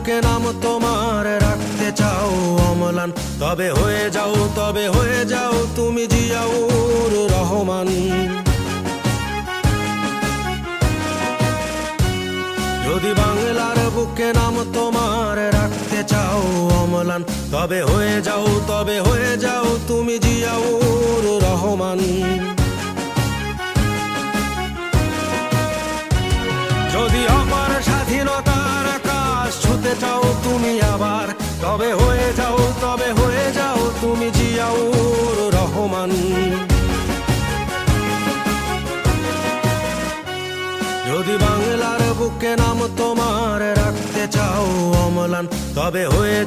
বুকে নাম তোমার রাখতে চাও অম্লান, তবে হয়ে যাও তুমি জিয়াউর রহমান। যদি বাংলার বুকে নাম তোমার রাখতে চাও অম্লান, তবে হয়ে যাও তুমি জিয়াউর রহমান। যদি অপার স্বাধীনতার আকাশ ছুতে চাও তুমি আবার, তবে হয়ে যাও তুমি জিয়াউর রহমান। যদি বাংলার বুকে নাম তোমার রাখতে চাও অম্লান, তবে হয়ে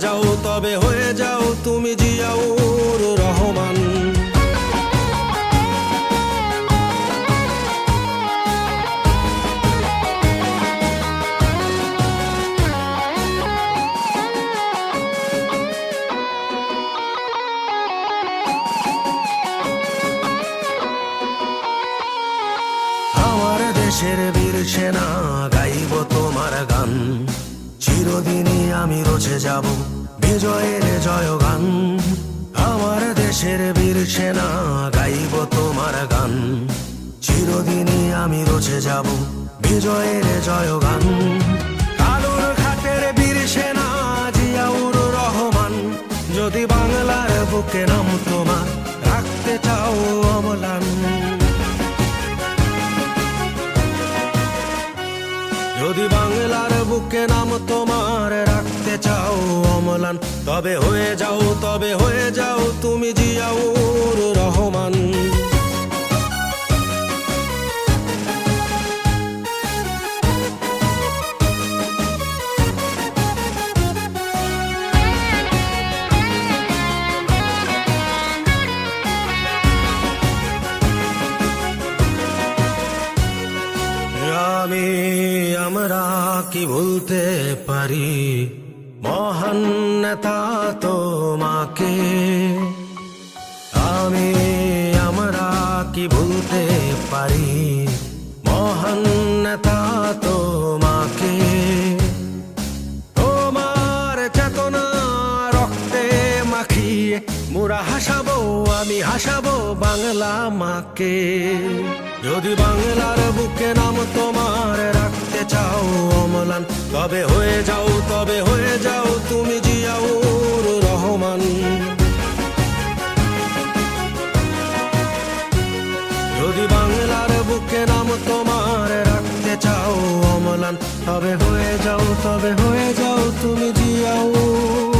যাও তুমি জিয়াউর রহমান। দেশের বীর সেনা গাইব তোমার গান, চিরদিনই আমি রচে যাব বিজয়ের জয়গান। আমার দেশের বীর সেনা গাইব তোমার গান, চিরদিনই আমি রচে যাব বিজয়ের জয়গান। কালুর ঘাটের বীর সেনা জিয়াউর রহমান, যদি বাংলার বুকে নাম তোমার রাখতে চাও অম্লান। যদি বাংলার বুকে নাম তোমার রাখতে চাও অম্লান, তবে হয়ে যাও তুমি জিয়াউর রহমান। আমরা কি ভুলতে পারি মহান নেতা তোমাকে, আমরা কি ভুলতে পারি মহান নেতা তোমাকে। তোমার চেতনা রক্তে মাখিয়ে মোরা আমি হাসাবো বাংলা মাকে। যদি বাংলার বুকে নাম তোমার রাখতে চাও অম্লান, তবে হয়ে যাও তুমি জিয়াউর রহমান। যদি বাংলার বুকে নাম তোমার রাখতে চাও অম্লান, তবে হয়ে যাও তুমি জিয়াউর